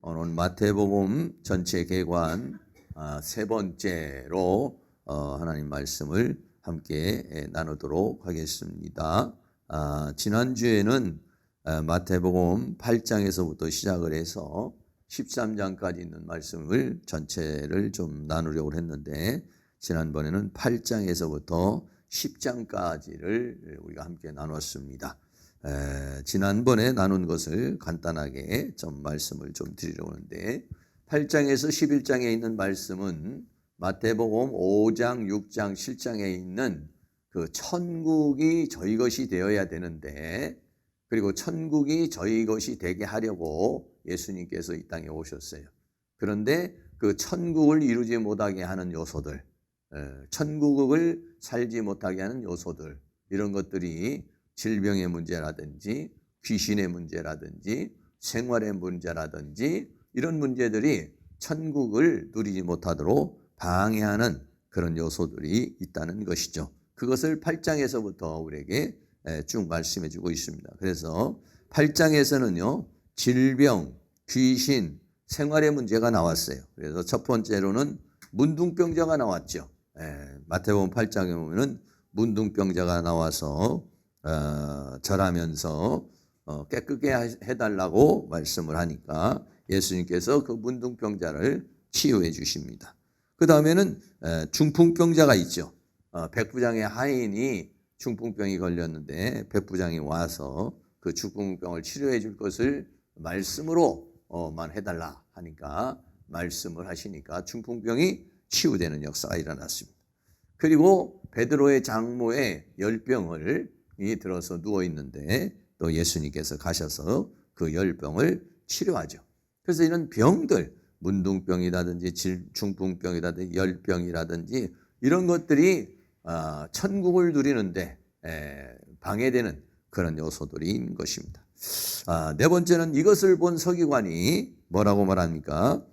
오늘 마태복음 전체 개관 세 번째로 하나님 말씀을 함께 나누도록 하겠습니다. 지난주에는 마태복음 8장에서부터 시작을 해서 13장까지 있는 말씀을 전체를 좀 나누려고 했는데, 지난번에는 8장에서부터 10장까지를 우리가 함께 나눴습니다. 지난번에 나눈 것을 간단하게 좀 말씀을 좀 드리려고 하는데, 8장에서 11장에 있는 말씀은 마태복음 5장, 6장, 7장에 있는 그 천국이 저희 것이 되어야 되는데, 그리고 천국이 저희 것이 되게 하려고 예수님께서 이 땅에 오셨어요. 그런데 그 천국을 이루지 못하게 하는 요소들, 천국을 살지 못하게 하는 요소들, 이런 것들이 질병의 문제라든지 귀신의 문제라든지 생활의 문제라든지 이런 문제들이 천국을 누리지 못하도록 방해하는 그런 요소들이 있다는 것이죠. 그것을 8장에서부터 우리에게 쭉 말씀해 주고 있습니다. 그래서 8장에서는요, 질병, 귀신, 생활의 문제가 나왔어요. 그래서 첫 번째로는 문둥병자가 나왔죠. 마태복음 8장에 보면은 문둥병자가 나와서 절하면서 깨끗게 해달라고 말씀을 하니까 예수님께서 그 문둥병자를 치유해 주십니다. 그 다음에는 중풍병자가 있죠. 백부장의 하인이 중풍병이 걸렸는데 백부장이 와서 그 중풍병을 치료해 줄 것을 말씀으로만 해달라 하니까 말씀을 하시니까 중풍병이 치유되는 역사가 일어났습니다. 그리고 베드로의 장모의 열병을 들어서 누워 있는데 또 예수님께서 가셔서 그 열병을 치료하죠. 그래서 이런 병들, 문둥병이라든지 중풍병이라든지 열병이라든지 이런 것들이 천국을 누리는데 방해되는 그런 요소들인 것입니다. 네 번째는 이것을 본 서기관이 뭐라고 말합니까?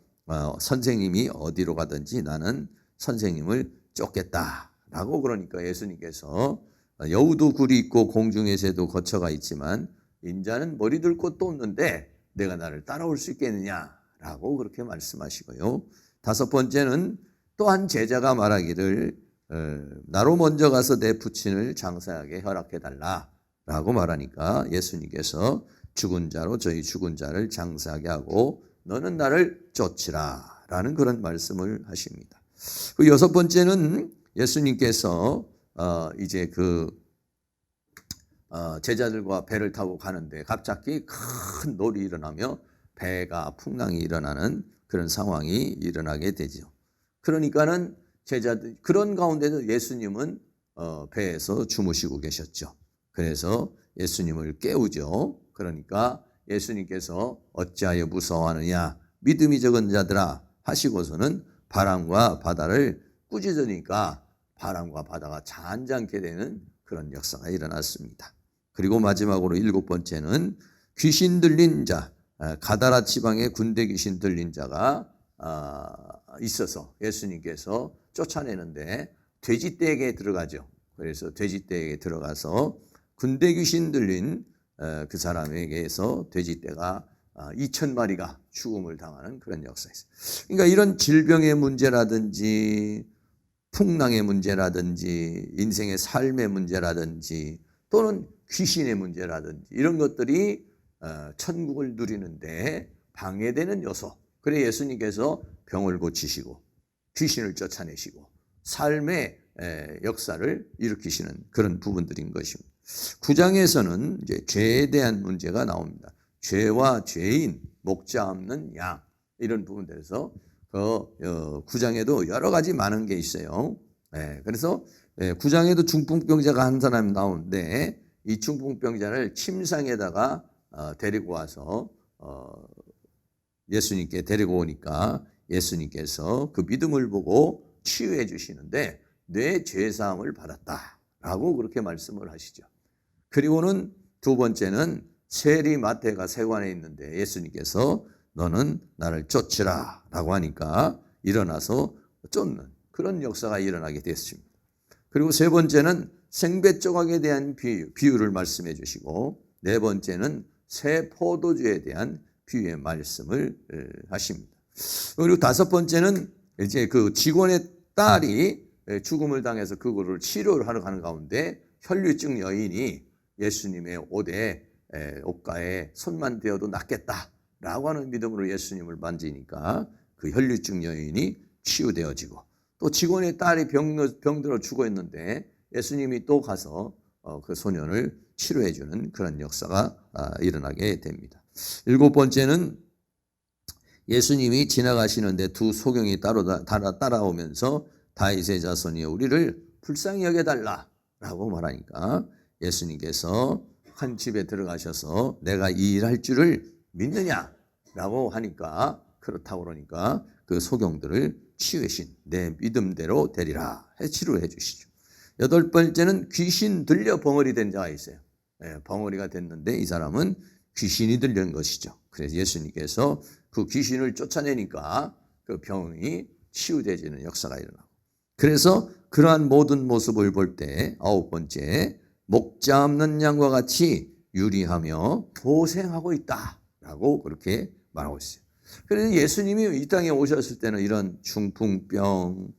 선생님이 어디로 가든지 나는 선생님을 쫓겠다라고. 그러니까 예수님께서 여우도 굴이 있고 공중의 새도 거처가 있지만 인자는 머리 둘 곳도 없는데 내가 나를 따라올 수 있겠느냐라고 그렇게 말씀하시고요. 다섯 번째는 또한 제자가 말하기를 나로 먼저 가서 내 부친을 장사하게 허락해달라라고 말하니까 예수님께서 죽은 자로 저희 죽은 자를 장사하게 하고 너는 나를 쫓으라라는 그런 말씀을 하십니다. 그 여섯 번째는 예수님께서 이제 제자들과 배를 타고 가는데 갑자기 큰 놀이 일어나며 배가 풍랑이 일어나는 그런 상황이 일어나게 되죠. 그러니까는 제자들 그런 가운데도 예수님은 배에서 주무시고 계셨죠. 그래서 예수님을 깨우죠. 그러니까 예수님께서 어찌하여 무서워하느냐 믿음이 적은 자들아 하시고서는 바람과 바다를 꾸짖으니까 바람과 바다가 잔잔케 되는 그런 역사가 일어났습니다. 그리고 마지막으로 일곱 번째는 귀신 들린 자, 가다라 지방에 군대 귀신 들린 자가 있어서 예수님께서 쫓아내는데 돼지떼에게 들어가죠. 그래서 돼지떼에게 들어가서 군대 귀신 들린 그 사람에게서 돼지떼가 2,000마리가 죽음을 당하는 그런 역사가 있어요. 그러니까 이런 질병의 문제라든지 풍랑의 문제라든지 인생의 삶의 문제라든지 또는 귀신의 문제라든지 이런 것들이 천국을 누리는데 방해되는 요소. 그래 예수님께서 병을 고치시고 귀신을 쫓아내시고 삶의 역사를 일으키시는 그런 부분들인 것입니다. 9장에서는 이제 죄에 대한 문제가 나옵니다. 죄와 죄인, 목자 없는 양 이런 부분들에서 9장에도 여러 가지 많은 게 있어요. 그래서 9장에도 중풍병자가 한 사람이 나오는데 이 중풍병자를 침상에다가 데리고 와서 예수님께 데리고 오니까 예수님께서 그 믿음을 보고 치유해 주시는데 내 죄사함을 받았다라고 그렇게 말씀을 하시죠. 그리고는 두 번째는 세리 마태가 세관에 있는데 예수님께서 너는 나를 쫓으라 라고 하니까 일어나서 쫓는 그런 역사가 일어나게 됐습니다. 그리고 세 번째는 생배 조각에 대한 비유를 말씀해 주시고 네 번째는 새 포도주에 대한 비유의 말씀을 하십니다. 그리고 다섯 번째는 이제 그 직원의 딸이 죽음을 당해서 그거를 치료를 하러 가는 가운데 혈류증 여인이 예수님의 옷가에 손만 대어도 낫겠다라고 하는 믿음으로 예수님을 만지니까 그 혈류증 여인이 치유되어지고, 또 직원의 딸이 병들어 죽어 있는데 예수님이 또 가서 그 소년을 치료해 주는 그런 역사가 일어나게 됩니다. 일곱 번째는 예수님이 지나가시는데 두 소경이 따라오면서 다윗의 자손이여 우리를 불쌍히 여겨달라라고 말하니까 예수님께서 한 집에 들어가셔서 내가 이 일할 줄을 믿느냐라고 하니까, 그렇다고 그러니까 그 소경들을 치유하신 내 믿음대로 되리라 해 치료해 주시죠. 여덟 번째는 귀신 들려 벙어리 된 자가 있어요. 벙어리가 됐는데 이 사람은 귀신이 들린 것이죠. 그래서 예수님께서 그 귀신을 쫓아내니까 그 병이 치유되지는 역사가 일어나고, 그래서 그러한 모든 모습을 볼 때 아홉 번째, 목자 없는 양과 같이 유리하며 도생하고 있다라고 그렇게 말하고 있어요. 그래서 예수님이 이 땅에 오셨을 때는 이런 중풍병,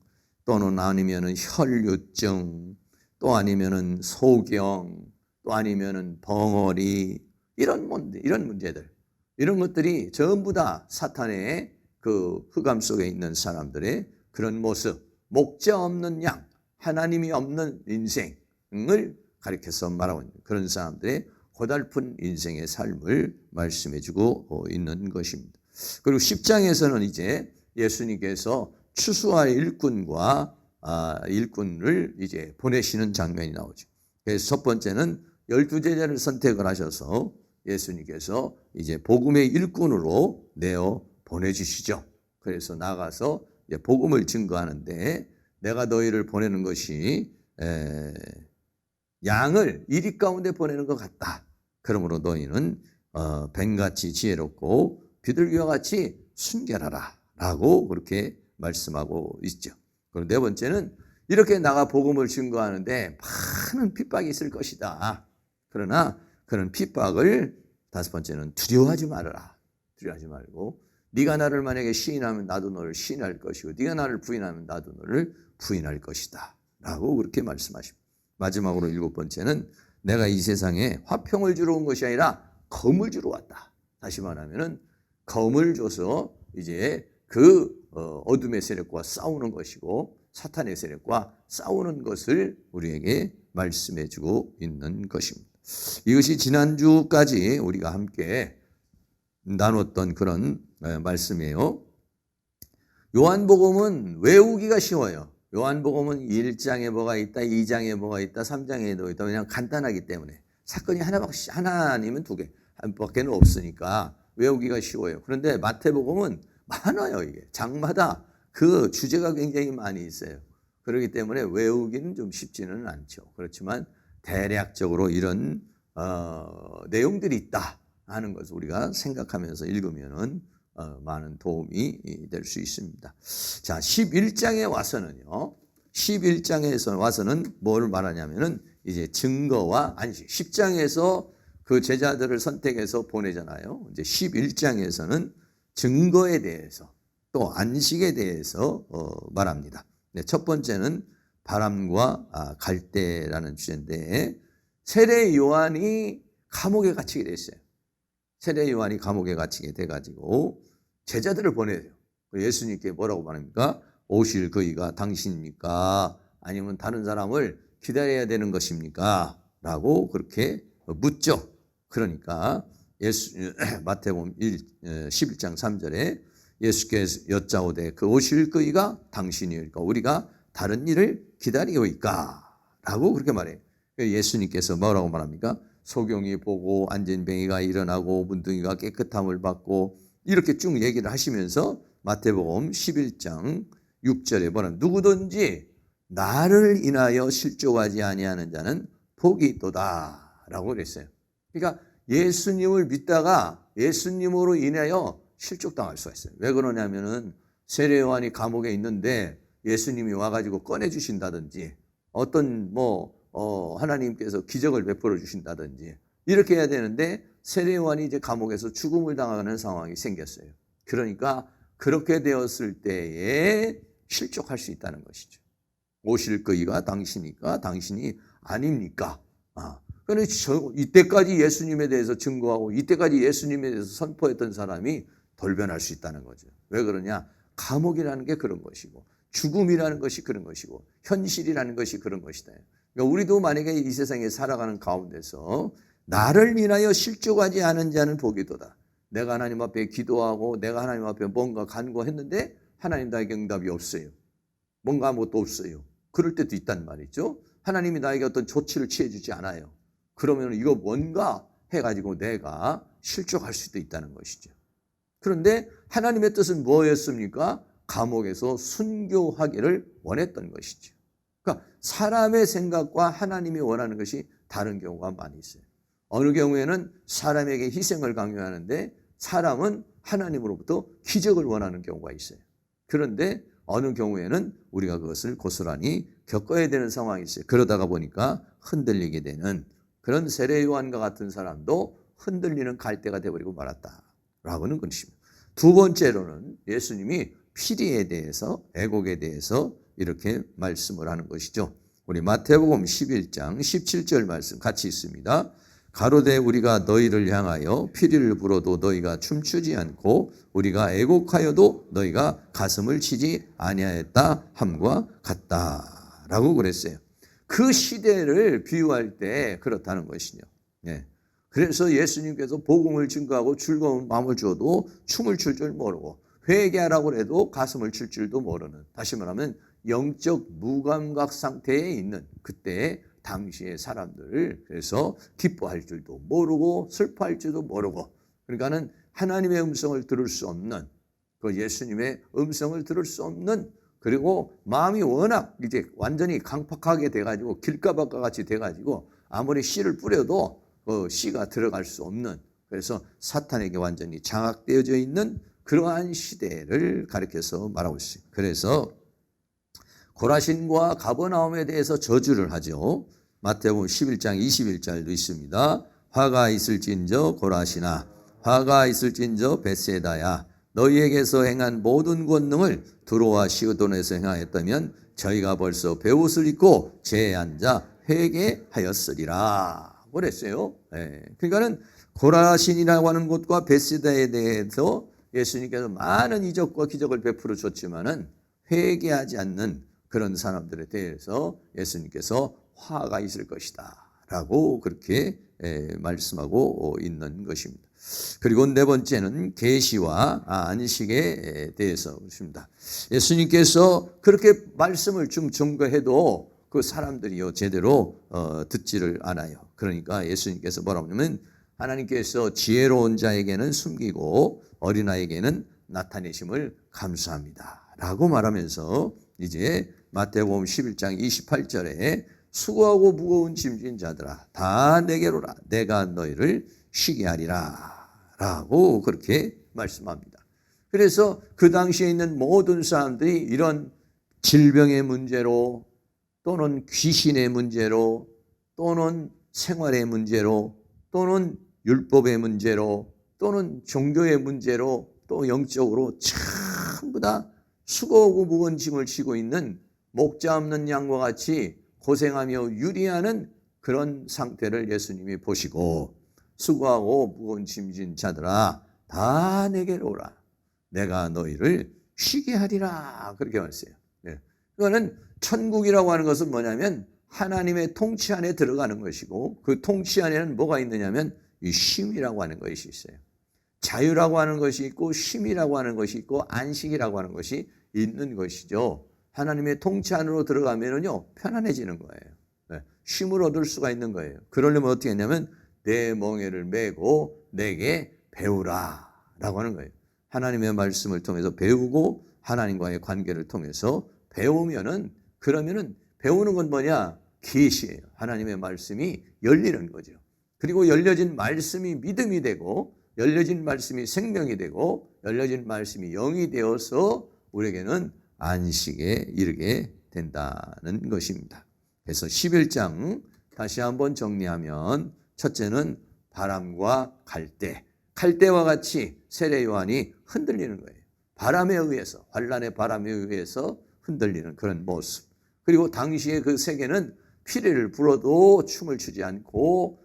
또는 아니면은 혈류증, 또 아니면은 소경, 또 아니면은 벙어리, 이런 문제들, 이런 것들이 전부 다 사탄의 그 흑암 속에 있는 사람들의 그런 모습, 목자 없는 양, 하나님이 없는 인생을 가리켜서 말하고 있는 그런 사람들의 고달픈 인생의 삶을 말씀해주고 있는 것입니다. 그리고 10장에서는 이제 예수님께서 추수할 일꾼과 일꾼을 이제 보내시는 장면이 나오죠. 그래서 첫 번째는 12제자를 선택을 하셔서 예수님께서 이제 복음의 일꾼으로 내어 보내주시죠. 그래서 나가서 이제 복음을 증거하는데, 내가 너희를 보내는 것이 양을 이리 가운데 보내는 것 같다. 그러므로 너희는 뱀같이 지혜롭고 비둘기와 같이 순결하라 라고 그렇게 말씀하고 있죠. 그리고 네 번째는 이렇게 나가 복음을 증거하는데 많은 핍박이 있을 것이다. 그러나 그런 핍박을 다섯 번째는 두려워하지 말아라. 두려워하지 말고 네가 나를 만약에 시인하면 나도 너를 시인할 것이고 네가 나를 부인하면 나도 너를 부인할 것이다 라고 그렇게 말씀하십니다. 마지막으로 일곱 번째는 내가 이 세상에 화평을 주러 온 것이 아니라 검을 주러 왔다. 다시 말하면은 검을 줘서 이제 그 어둠의 세력과 싸우는 것이고 사탄의 세력과 싸우는 것을 우리에게 말씀해 주고 있는 것입니다. 이것이 지난주까지 우리가 함께 나눴던 그런 말씀이에요. 요한복음은 외우기가 쉬워요. 요한복음은 1장에 뭐가 있다, 2장에 뭐가 있다, 3장에 뭐가 있다. 그냥 간단하기 때문에 사건이 하나 아니면 두 개, 한 밖에는 없으니까 외우기가 쉬워요. 그런데 마태복음은 많아요. 이게 장마다 그 주제가 굉장히 많이 있어요. 그렇기 때문에 외우기는 좀 쉽지는 않죠. 그렇지만 대략적으로 이런 내용들이 있다 하는 것을 우리가 생각하면서 읽으면은 많은 도움이 될 수 있습니다. 자, 11장에 와서는요. 11장에서 와서는 뭘 말하냐면은 이제 증거와 안식. 10장에서 그 제자들을 선택해서 보내잖아요. 이제 11장에서는 증거에 대해서 또 안식에 대해서 말합니다. 네, 첫 번째는 바람과 갈대라는 주제인데, 세례 요한이 감옥에 갇히게 됐어요. 세례 요한이 감옥에 갇히게 돼가지고 제자들을 보내요. 예수님께 뭐라고 말합니까? 오실 그이가 당신입니까? 아니면 다른 사람을 기다려야 되는 것입니까? 라고 그렇게 묻죠. 그러니까 마태복음 11장 3절에 예수께서 여짜오되 그 오실 그이가 당신이니까 우리가 다른 일을 기다리오이까? 라고 그렇게 말해요. 예수님께서 뭐라고 말합니까? 소경이 보고 앉은 뱅이가 일어나고 문둥이가 깨끗함을 받고 이렇게 쭉 얘기를 하시면서 마태복음 11장 6절에 보면 누구든지 나를 인하여 실족하지 아니하는 자는 복이 있도다 라고 그랬어요. 그러니까 예수님을 믿다가 예수님으로 인하여 실족당할 수가 있어요. 왜 그러냐면은 세례 요한이 감옥에 있는데 예수님이 와가지고 꺼내주신다든지 어떤 하나님께서 기적을 베풀어 주신다든지 이렇게 해야 되는데 세례요한이 이제 감옥에서 죽음을 당하는 상황이 생겼어요. 그러니까 그렇게 되었을 때에 실족할 수 있다는 것이죠. 오실 그이가 당신이니까 당신이 아닙니까? 그런데 이때까지 예수님에 대해서 증거하고 이때까지 예수님에 대해서 선포했던 사람이 돌변할 수 있다는 거죠. 왜 그러냐? 감옥이라는 게 그런 것이고 죽음이라는 것이 그런 것이고 현실이라는 것이 그런 것이다. 그러니까 우리도 만약에 이 세상에 살아가는 가운데서 나를 인하여 실족하지 않은 자는 복이도다. 내가 하나님 앞에 기도하고 내가 하나님 앞에 뭔가 간구했는데 하나님 나에게 응답이 없어요. 뭔가 아무것도 없어요. 그럴 때도 있단 말이죠. 하나님이 나에게 어떤 조치를 취해주지 않아요. 그러면 이거 뭔가 해가지고 내가 실족할 수도 있다는 것이죠. 그런데 하나님의 뜻은 뭐였습니까? 감옥에서 순교하기를 원했던 것이죠. 그러니까 사람의 생각과 하나님이 원하는 것이 다른 경우가 많이 있어요. 어느 경우에는 사람에게 희생을 강요하는데 사람은 하나님으로부터 기적을 원하는 경우가 있어요. 그런데 어느 경우에는 우리가 그것을 고스란히 겪어야 되는 상황이 있어요. 그러다가 보니까 흔들리게 되는 그런 세례요한과 같은 사람도 흔들리는 갈대가 되어버리고 말았다라고는 것입니다. 두 번째로는 예수님이 피리에 대해서 애곡에 대해서 이렇게 말씀을 하는 것이죠. 우리 마태복음 11장 17절 말씀 같이 있습니다. 가로되 우리가 너희를 향하여 피리를 불어도 너희가 춤추지 않고 우리가 애곡하여도 너희가 가슴을 치지 아니하였다 함과 같다라고 그랬어요. 그 시대를 비유할 때 그렇다는 것이죠. 그래서 예수님께서 복음을 증거하고 즐거운 마음을 주어도 춤을 출 줄 모르고 회개하라고 해도 가슴을 칠 줄도 모르는, 다시 말하면 영적 무감각 상태에 있는 그때의 당시의 사람들을 그래서 기뻐할 줄도 모르고 슬퍼할 줄도 모르고, 그러니까는 하나님의 음성을 들을 수 없는, 그 예수님의 음성을 들을 수 없는, 그리고 마음이 워낙 이제 완전히 강팍하게 돼가지고 길가박과 같이 돼가지고 아무리 씨를 뿌려도 그 씨가 들어갈 수 없는, 그래서 사탄에게 완전히 장악되어져 있는 그러한 시대를 가리켜서 말하고 있어요. 그래서 고라신과 가버나움에 대해서 저주를 하죠. 마태복음 11장 21절도 있습니다. 화가 있을진저 고라시나, 화가 있을진저 벳세다야, 너희에게서 행한 모든 권능을 두로와 시드온에서 행하였다면 저희가 벌써 베옷을 입고 제에 앉아 회개하였으리라 그랬어요. 그러니까는 고라신이라고 하는 곳과 벳세다에 대해서 예수님께서 많은 이적과 기적을 베풀어 줬지만은 회개하지 않는 그런 사람들에 대해서 예수님께서 화가 있을 것이다 라고 그렇게 말씀하고 있는 것입니다. 그리고 네 번째는 계시와 안식에 대해서 그렇습니다. 예수님께서 그렇게 말씀을 좀 증거해도 그 사람들이요 제대로 듣지를 않아요. 그러니까 예수님께서 뭐라고 하냐면 하나님께서 지혜로운 자에게는 숨기고 어린아이에게는 나타내심을 감수합니다 라고 말하면서 이제 마태복음 11장 28절에 수고하고 무거운 짐진 자들아 다 내게로라, 내가 너희를 쉬게 하리라 라고 그렇게 말씀합니다. 그래서 그 당시에 있는 모든 사람들이 이런 질병의 문제로 또는 귀신의 문제로 또는 생활의 문제로 또는 율법의 문제로 또는 종교의 문제로 또 영적으로 전부 다 수고하고 무거운 짐을 지고 있는 목자 없는 양과 같이 고생하며 유리하는 그런 상태를 예수님이 보시고 수고하고 무거운 짐진 자들아 다 내게로 오라, 내가 너희를 쉬게 하리라 그렇게 말했어요. 그거는 천국이라고 하는 것은 뭐냐면 하나님의 통치 안에 들어가는 것이고 그 통치 안에는 뭐가 있느냐면 이 쉼이라고 하는 것이 있어요. 자유라고 하는 것이 있고 쉼이라고 하는 것이 있고 안식이라고 하는 것이 있는 것이죠. 하나님의 통치 안으로 들어가면은요 편안해지는 거예요. 쉼을 얻을 수가 있는 거예요. 그러려면 어떻게 했냐면 내 멍에를 메고 내게 배우라 라고 하는 거예요. 하나님의 말씀을 통해서 배우고 하나님과의 관계를 통해서 배우면은, 그러면은 배우는 건 뭐냐? 계시예요. 하나님의 말씀이 열리는 거죠. 그리고 열려진 말씀이 믿음이 되고 열려진 말씀이 생명이 되고 열려진 말씀이 영이 되어서 우리에게는 안식에 이르게 된다는 것입니다. 그래서 11장 다시 한번 정리하면 첫째는 바람과 갈대와 같이 세례 요한이 흔들리는 거예요. 바람에 의해서, 환란의 바람에 의해서 흔들리는 그런 모습. 그리고 당시에 그 세계는 피리를 불어도 춤을 추지 않고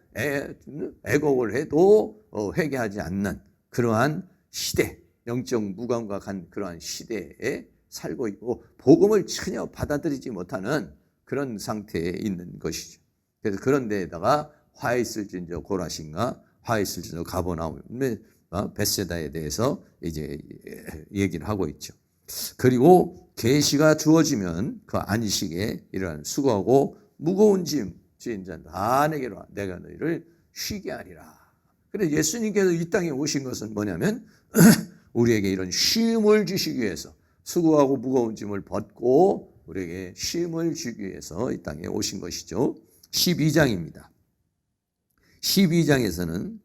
애곡을 해도 회개하지 않는 그러한 시대, 영적 무감각한 그러한 시대에 살고 있고 복음을 전혀 받아들이지 못하는 그런 상태에 있는 것이죠. 그래서 그런 데에다가 화 있을진저 고라신과 화 있을진저 가버나움, 벳세다에 대해서 이제 얘기를 하고 있죠. 그리고 계시가 주어지면 그 안식에 이러한 수고하고 무거운 짐 지은 자 다 내게로 와, 내가 너희를 쉬게 하리라. 그래서 예수님께서 이 땅에 오신 것은 뭐냐면 우리에게 이런 쉼을 주시기 위해서, 수고하고 무거운 짐을 벗고 우리에게 쉼을 주기 위해서 이 땅에 오신 것이죠. 12장입니다. 12장에서는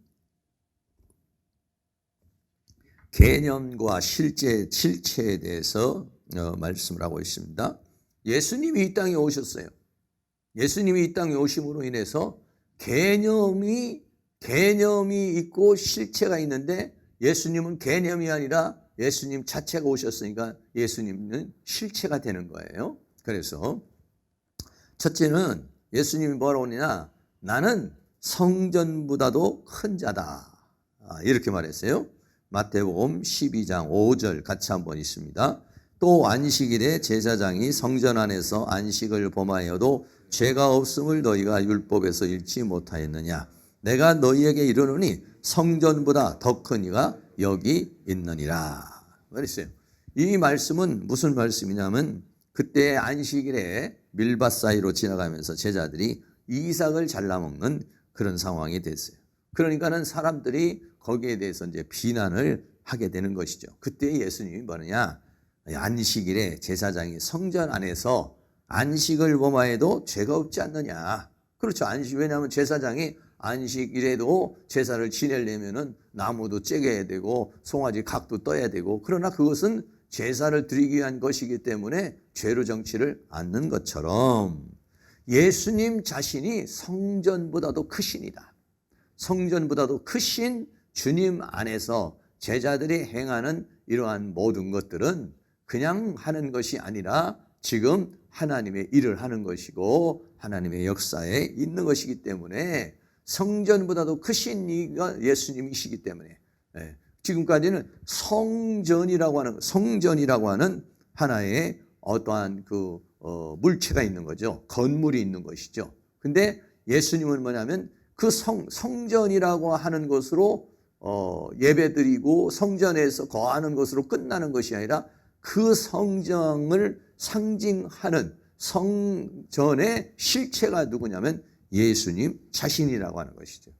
개념과 실체에 대해서 말씀을 하고 있습니다. 예수님이 이 땅에 오셨어요. 예수님이 이 땅에 오심으로 인해서 개념이 있고 실체가 있는데, 예수님은 개념이 아니라 예수님 자체가 오셨으니까 예수님은 실체가 되는 거예요. 그래서 첫째는 예수님이 뭐라고 하느냐, 나는 성전보다도 큰 자다, 이렇게 말했어요. 마태복음 12장 5절 같이 한번 있습니다. 또 안식일에 제사장이 성전 안에서 안식을 범하여도 죄가 없음을 너희가 율법에서 읽지 못하였느냐. 내가 너희에게 이르노니 성전보다 더 큰 이가 여기 있느니라. 그랬어요. 이 말씀은 무슨 말씀이냐면, 그때 안식일에 밀밭 사이로 지나가면서 제자들이 이삭을 잘라먹는 그런 상황이 됐어요. 그러니까는 사람들이 거기에 대해서 이제 비난을 하게 되는 것이죠. 그때 예수님이 뭐느냐, 안식일에 제사장이 성전 안에서 안식을 범하여도 죄가 없지 않느냐. 그렇죠. 왜냐하면 제사장이 안식일에도 제사를 지내려면은 나무도 째겨야 되고 송아지 각도 떠야 되고, 그러나 그것은 제사를 드리기 위한 것이기 때문에 죄로 정치를 않는 것처럼 예수님 자신이 성전보다도 크신이다. 성전보다도 크신 주님 안에서 제자들이 행하는 이러한 모든 것들은 그냥 하는 것이 아니라 지금 하나님의 일을 하는 것이고 하나님의 역사에 있는 것이기 때문에, 성전보다도 크신 이가 예수님이시기 때문에, 지금까지는 성전이라고 하는 하나의 어떠한 물체가 있는 거죠. 건물이 있는 것이죠. 근데 예수님은 뭐냐면 그 성전이라고 하는 것으로 예배드리고 성전에서 거하는 것으로 끝나는 것이 아니라 그 성전을 상징하는 성전의 실체가 누구냐면 예수님 자신이라고 하는 것이죠.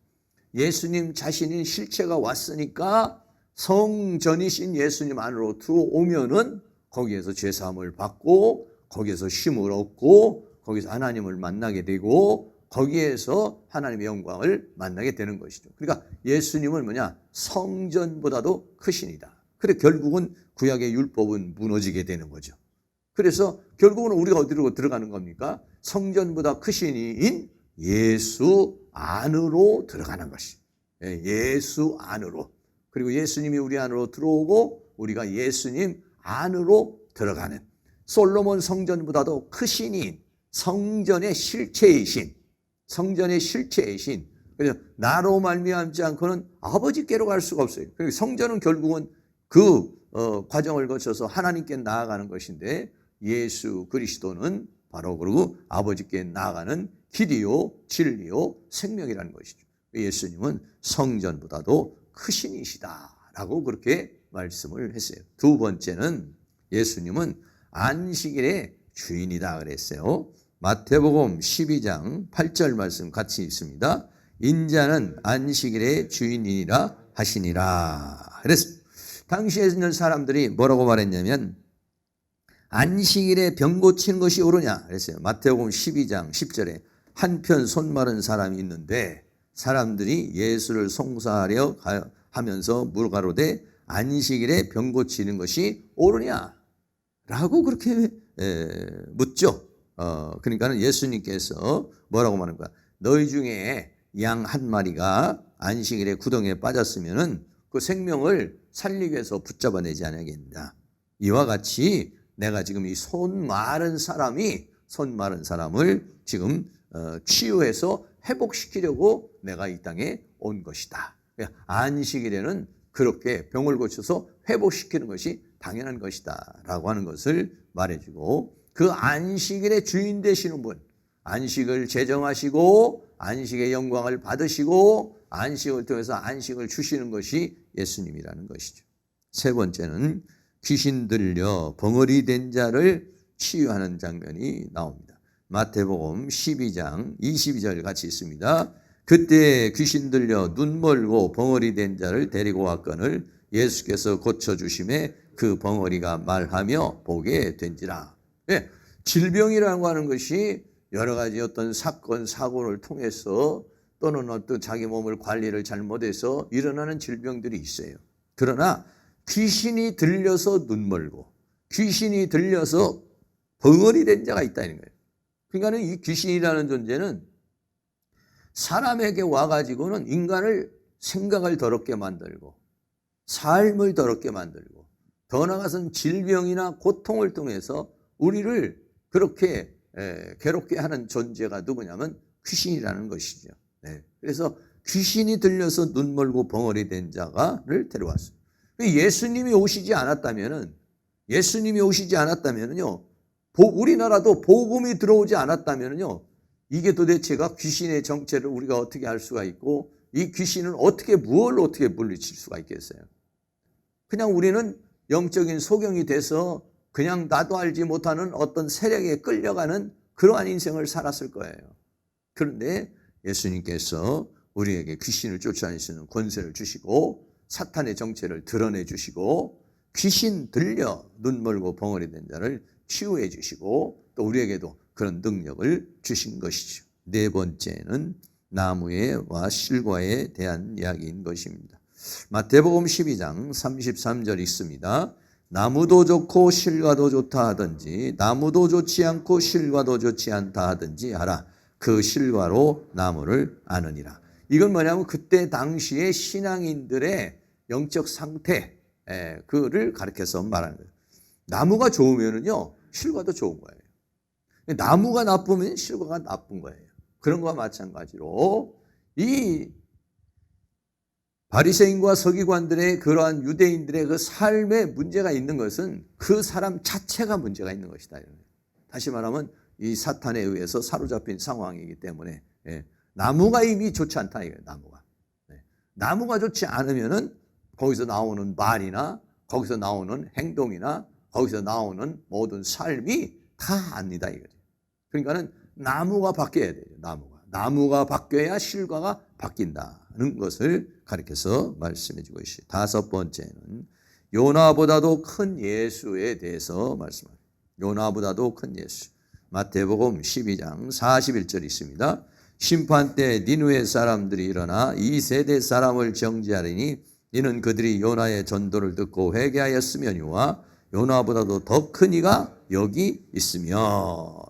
예수님 자신인 실체가 왔으니까 성전이신 예수님 안으로 들어오면은 거기에서 죄사함을 받고 거기에서 쉼을 얻고 거기서 하나님을 만나게 되고 거기에서 하나님의 영광을 만나게 되는 것이죠. 그러니까 예수님은 뭐냐, 성전보다도 크신이다. 그래 결국은 구약의 율법은 무너지게 되는 거죠. 그래서 결국은 우리가 어디로 들어가는 겁니까? 성전보다 크신 이인 예수 안으로 들어가는 것이. 예수 안으로. 그리고 예수님이 우리 안으로 들어오고 우리가 예수님 안으로 들어가는, 솔로몬 성전보다도 크신 이인, 성전의 실체이신, 그래서 나로 말미암지 않고는 아버지께로 갈 수가 없어요. 그러니까 성전은 결국은 그 과정을 거쳐서 하나님께 나아가는 것인데, 예수 그리스도는 바로 그리고 아버지께 나아가는 길이요 진리요 생명이라는 것이죠. 예수님은 성전보다도 크신 이시다라고 그렇게 말씀을 했어요. 두 번째는 예수님은 안식일의 주인이다 그랬어요. 마태복음 12장 8절 말씀 같이 읽습니다. 인자는 안식일의 주인이니라 하시니라. 그래서 당시에 있는 사람들이 뭐라고 말했냐면, 안식일에 병 고치는 것이 옳으냐 그랬어요. 마태복음 12장 10절에 한편 손 마른 사람이 있는데 사람들이 예수를 송사하려 하면서 물가로되 안식일에 병 고치는 것이 옳으냐 라고 그렇게 묻죠. 그러니까는 예수님께서 뭐라고 말하는 거야? 너희 중에 양 한 마리가 안식일에 구덩이에 빠졌으면은 그 생명을 살리기 위해서 붙잡아내지 않겠느냐. 이와 같이 내가 지금 이 손 마른 사람을 지금 치유해서 회복시키려고 내가 이 땅에 온 것이다. 안식일에는 그렇게 병을 고쳐서 회복시키는 것이 당연한 것이다 라고 하는 것을 말해주고, 그 안식일의 주인 되시는 분, 안식을 제정하시고 안식의 영광을 받으시고 안식을 통해서 안식을 주시는 것이 예수님이라는 것이죠. 세 번째는 귀신 들려 벙어리 된 자를 치유하는 장면이 나옵니다. 마태복음 12장 22절 같이 있습니다. 그때 귀신 들려 눈 멀고 벙어리 된 자를 데리고 왔거늘 예수께서 고쳐주심에 그 벙어리가 말하며 보게 된지라. 예, 질병이라고 하는 것이 여러 가지 어떤 사건, 사고를 통해서 또는 어떤 자기 몸을 관리를 잘못해서 일어나는 질병들이 있어요. 그러나 귀신이 들려서 눈 멀고 귀신이 들려서 벙어리 된 자가 있다는 거예요. 그러니까 이 귀신이라는 존재는 사람에게 와가지고는 인간을 생각을 더럽게 만들고 삶을 더럽게 만들고 더 나아가서는 질병이나 고통을 통해서 우리를 그렇게 괴롭게 하는 존재가 누구냐면 귀신이라는 것이죠. 그래서 귀신이 들려서 눈 멀고 벙어리 된 자가를 데려왔어요. 예수님이 오시지 않았다면은요, 우리나라도 복음이 들어오지 않았다면은요, 이게 도대체가 귀신의 정체를 우리가 어떻게 알 수가 있고, 이 귀신은 뭘 어떻게 물리칠 수가 있겠어요? 그냥 우리는 영적인 소경이 돼서 그냥 나도 알지 못하는 어떤 세력에 끌려가는 그러한 인생을 살았을 거예요. 그런데 예수님께서 우리에게 귀신을 쫓아내시는 권세를 주시고 사탄의 정체를 드러내 주시고 귀신 들려 눈 멀고 벙어리 된 자를 치유해 주시고 또 우리에게도 그런 능력을 주신 것이죠. 네 번째는 나무와 실과에 대한 이야기인 것입니다. 마태복음 12장 33절 있습니다. 나무도 좋고 실과도 좋다 하든지 나무도 좋지 않고 실과도 좋지 않다 하든지 하라. 그 실과로 나무를 아느니라. 이건 뭐냐면 그때 당시에 신앙인들의 영적 상태, 그를 가르쳐서 말하는 거예요. 나무가 좋으면은요, 실과도 좋은 거예요. 나무가 나쁘면 실과가 나쁜 거예요. 그런 거와 마찬가지로 이 바리새인과 서기관들의 그러한 유대인들의 그 삶에 문제가 있는 것은 그 사람 자체가 문제가 있는 것이다. 다시 말하면 이 사탄에 의해서 사로잡힌 상황이기 때문에 나무가 이미 좋지 않다 이거예요. 나무가 좋지 않으면은 거기서 나오는 말이나 거기서 나오는 행동이나 거기서 나오는 모든 삶이 다 아니다 이거죠. 그러니까는 나무가 바뀌어야 돼요. 나무가 바뀌어야 실과가 바뀐다는 것을 가르쳐서 말씀해 주고 있어요. 다섯 번째는 요나보다도 큰 예수에 대해서 말씀합니다. 요나보다도 큰 예수. 마태복음 12장 41절 있습니다. 심판 때 니느웨 사람들이 일어나 이 세대 사람을 정죄하리니 이는 그들이 요나의 전도를 듣고 회개하였으며니와 요나보다도 더 큰 이가 여기 있으며.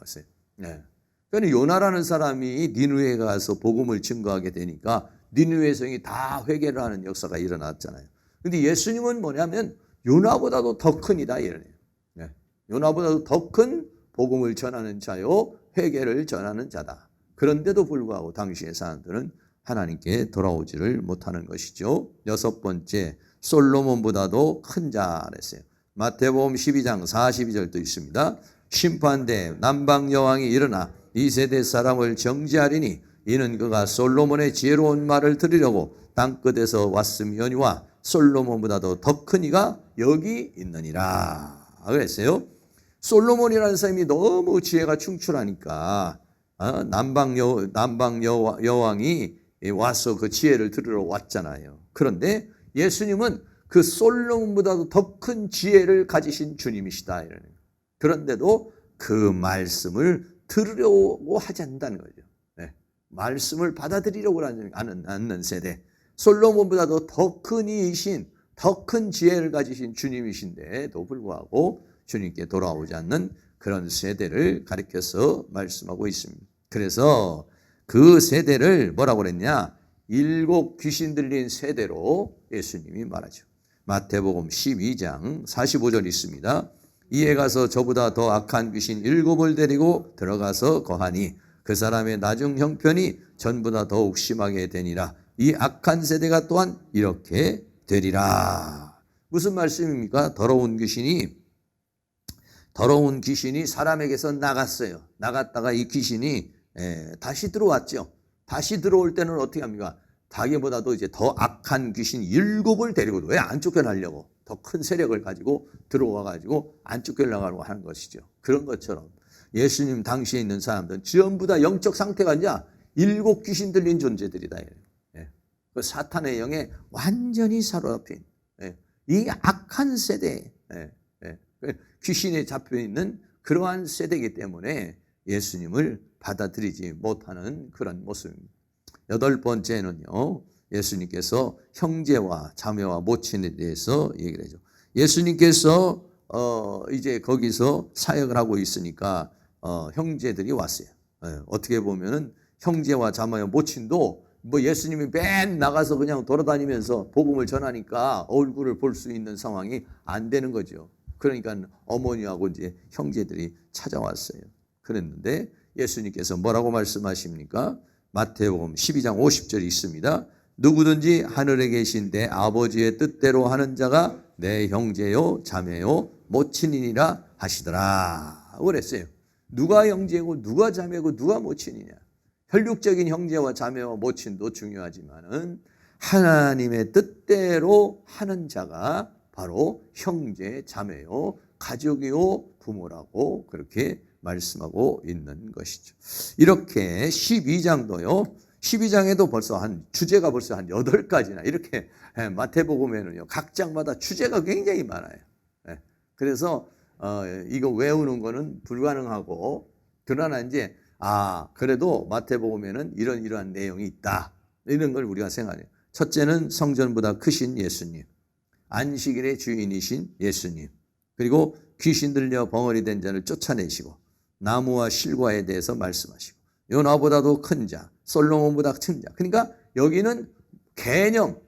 그러니까 요나라는 사람이 니느웨에 가서 복음을 증거하게 되니까 니느웨 성이 다 회개를 하는 역사가 일어났잖아요. 그런데 예수님은 뭐냐면 요나보다도 더 큰 이다 이러네요. 요나보다도 더 큰 복음을 전하는 자요 회개를 전하는 자다. 그런데도 불구하고 당시의 사람들은 하나님께 돌아오지를 못하는 것이죠. 여섯 번째, 솔로몬보다도 큰 자랬어요. 마태복음 12장 42절도 있습니다. 심판대 남방 여왕이 일어나 이 세대 사람을 정죄하리니 이는 그가 솔로몬의 지혜로운 말을 들으려고 땅끝에서 왔으며니와 솔로몬보다도 더 큰 이가 여기 있느니라. 그랬어요. 솔로몬이라는 사람이 너무 지혜가 충출하니까 남방 여왕이 와서 그 지혜를 들으러 왔잖아요. 그런데 예수님은 그 솔로몬보다도 더 큰 지혜를 가지신 주님이시다. 이러는. 그런데도 그 말씀을 들으려고 하지 않는다는 거죠. 말씀을 받아들이려고 하지 않는 세대. 솔로몬보다도 더 큰 이이신, 더 큰 지혜를 가지신 주님이신데도 불구하고 주님께 돌아오지 않는 그런 세대를 가리켜서 말씀하고 있습니다. 그래서 그 세대를 뭐라고 그랬냐? 7 귀신 들린 세대로 예수님이 말하죠. 마태복음 12장 45절 있습니다. 이에 가서 저보다 더 악한 귀신 7을 데리고 들어가서 거하니 그 사람의 나중 형편이 전보다 더욱 심하게 되니라. 이 악한 세대가 또한 이렇게 되리라. 무슨 말씀입니까? 더러운 귀신이 사람에게서 나갔어요. 나갔다가 이 귀신이 다시 들어왔죠. 다시 들어올 때는 어떻게 합니까? 자기보다도 이제 더 악한 귀신 7을 데리고 왜 안 쫓겨나려고 더 큰 세력을 가지고 들어와가지고 안 쫓겨나가려고 하는 것이죠. 그런 것처럼 예수님 당시에 있는 사람들은 전부 다 영적 상태가 이제 7 귀신 들린 존재들이다. 그 사탄의 영에 완전히 사로잡힌 이 악한 세대, 귀신에 잡혀있는 그러한 세대이기 때문에 예수님을 받아들이지 못하는 그런 모습입니다. 8번째는요, 예수님께서 형제와 자매와 모친에 대해서 얘기를 해줘. 예수님께서 이제 거기서 사역을 하고 있으니까 형제들이 왔어요. 어떻게 보면은 형제와 자매와 모친도 뭐 예수님이 맨 나가서 그냥 돌아다니면서 복음을 전하니까 얼굴을 볼 수 있는 상황이 안 되는 거죠. 그러니까 어머니하고 이제 형제들이 찾아왔어요. 그랬는데 예수님께서 뭐라고 말씀하십니까? 마태복음 12장 50절이 있습니다. 누구든지 하늘에 계신 내 아버지의 뜻대로 하는 자가 내 형제요 자매요 모친이니라 하시더라. 그랬어요. 누가 형제고 누가 자매고 누가 모친이냐. 혈육적인 형제와 자매와 모친도 중요하지만은 하나님의 뜻대로 하는 자가 바로 형제, 자매요, 가족이요, 부모라고 그렇게 말씀하고 있는 것이죠. 이렇게 12장도요. 12장에도 벌써 주제가 벌써 한 8가지나 이렇게 마태복음에는요. 각 장마다 주제가 굉장히 많아요. 그래서 이거 외우는 거는 불가능하고 그러나 이제 그래도 마태복음에는 이러한 내용이 있다. 이런 걸 우리가 생각해요. 첫째는 성전보다 크신 예수님, 안식일의 주인이신 예수님, 그리고 귀신 들려 벙어리 된 자를 쫓아내시고 나무와 실과에 대해서 말씀하시고 요나보다도 큰 자, 솔로몬보다 큰 자. 그러니까 여기는 개념,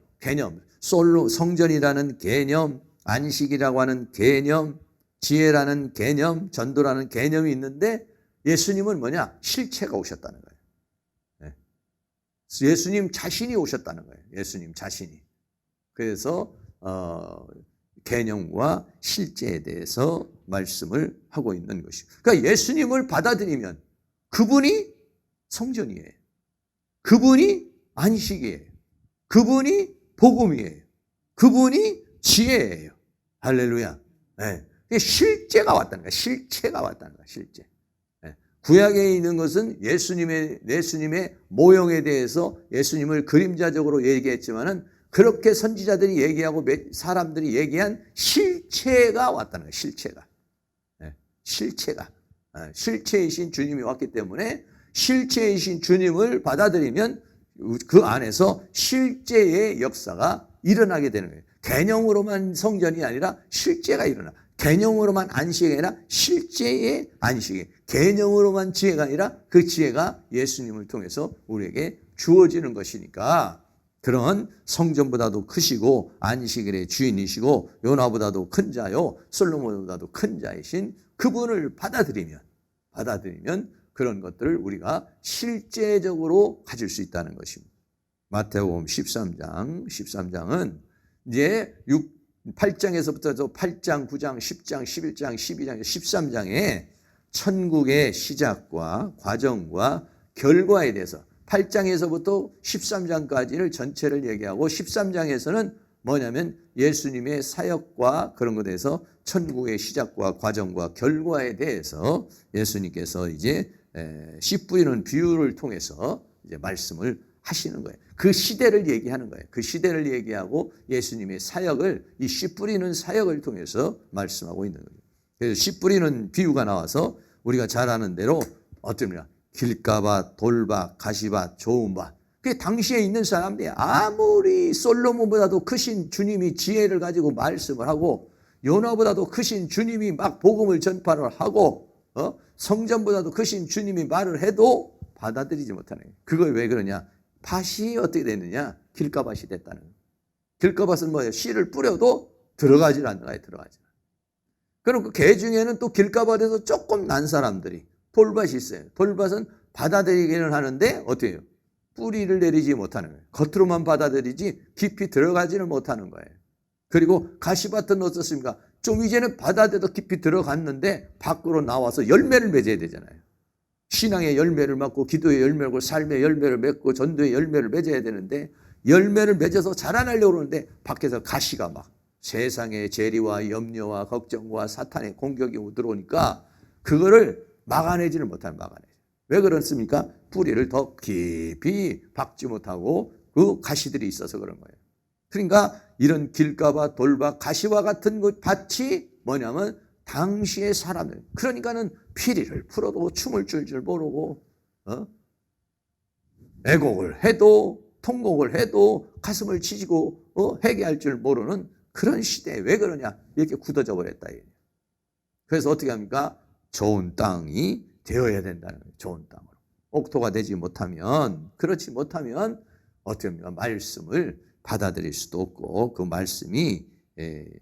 성전이라는 개념, 안식이라고 하는 개념, 지혜라는 개념, 전도라는 개념이 있는데 예수님은 뭐냐? 실체가 오셨다는 거예요. 예수님 자신이 오셨다는 거예요. 예수님 자신이. 그래서 개념과 실제에 대해서 말씀을 하고 있는 것이고. 그러니까 예수님을 받아들이면 그분이 성전이에요. 그분이 안식이에요. 그분이 복음이에요. 그분이 지혜예요. 할렐루야. 실제가 왔다는 거야. 실체가 왔다는 거야. 실제. 구약에 있는 것은 예수님의 모형에 대해서 예수님을 그림자적으로 얘기했지만은 그렇게 선지자들이 얘기하고 사람들이 얘기한 실체가 왔다는 거예요. 실체가. 실체이신 주님이 왔기 때문에 실체이신 주님을 받아들이면 그 안에서 실제의 역사가 일어나게 되는 거예요. 개념으로만 성전이 아니라 실제가 일어나. 개념으로만 안식이 아니라 실제의 안식이. 개념으로만 지혜가 아니라 그 지혜가 예수님을 통해서 우리에게 주어지는 것이니까 그런 성전보다도 크시고 안식일의 주인이시고 요나보다도 큰 자요 솔로몬보다도 큰 자이신 그분을 받아들이면 그런 것들을 우리가 실제적으로 가질 수 있다는 것입니다. 마태복음 13장은 이제 8장에서부터 8장, 9장, 10장, 11장, 12장, 13장에 천국의 시작과 과정과 결과에 대해서 8장에서부터 13장까지를 전체를 얘기하고 13장에서는 뭐냐면 예수님의 사역과 그런 것에 대해서 천국의 시작과 과정과 결과에 대해서 예수님께서 이제 씨 뿌리는 비유를 통해서 이제 말씀을 하시는 거예요. 그 시대를 얘기하는 거예요. 그 시대를 얘기하고 예수님의 사역을 이 씨 뿌리는 사역을 통해서 말씀하고 있는 거예요. 그래서 씨 뿌리는 비유가 나와서 우리가 잘 아는 대로 어떻습니까? 길가밭, 돌밭, 가시밭, 좋은 밭. 그 당시에 있는 사람들이 아무리 솔로몬보다도 크신 주님이 지혜를 가지고 말씀을 하고 요나보다도 크신 주님이 막 복음을 전파를 하고 성전보다도 크신 주님이 말을 해도 받아들이지 못하는 거예요. 그걸 왜 그러냐? 밭이 어떻게 됐느냐? 길가밭이 됐다는 거예요. 길가밭은 뭐예요? 씨를 뿌려도 들어가질 않는 거예요. 들어가지. 그럼 그 개 중에는 또 길가밭에서 조금 난 사람들이 돌밭이 있어요. 돌밭은 받아들이기는 하는데 어떻게 해요? 뿌리를 내리지 못하는 거예요. 겉으로만 받아들이지 깊이 들어가지는 못하는 거예요. 그리고 가시밭은 어떻습니까? 좀 이제는 받아들여도 깊이 들어갔는데 밖으로 나와서 열매를 맺어야 되잖아요. 신앙의 열매를 맺고 기도의 열매를 맺고 삶의 열매를 맺고 전도의 열매를 맺어야 되는데 열매를 맺어서 자라나려고 그러는데 밖에서 가시가 막 세상의 재리와 염려와 걱정과 사탄의 공격이 들어오니까 그거를 막아내지를 못하는 막아내죠. 왜 그렇습니까? 뿌리를 더 깊이 박지 못하고 그 가시들이 있어서 그런 거예요. 그러니까 이런 길가밭, 돌밭, 가시와 같은 그 밭이 뭐냐면 당시의 사람들. 그러니까는 피리를 풀어도 춤을 출 줄 모르고 애곡을 해도 통곡을 해도 가슴을 치지고 회개할 줄 모르는 그런 시대에 왜 그러냐? 이렇게 굳어져 버렸다. 그래서 어떻게 합니까? 좋은 땅이 되어야 된다는 거예요. 좋은 땅으로. 옥토가 되지 못하면, 그렇지 못하면 어떻게 합니까? 말씀을 받아들일 수도 없고 그 말씀이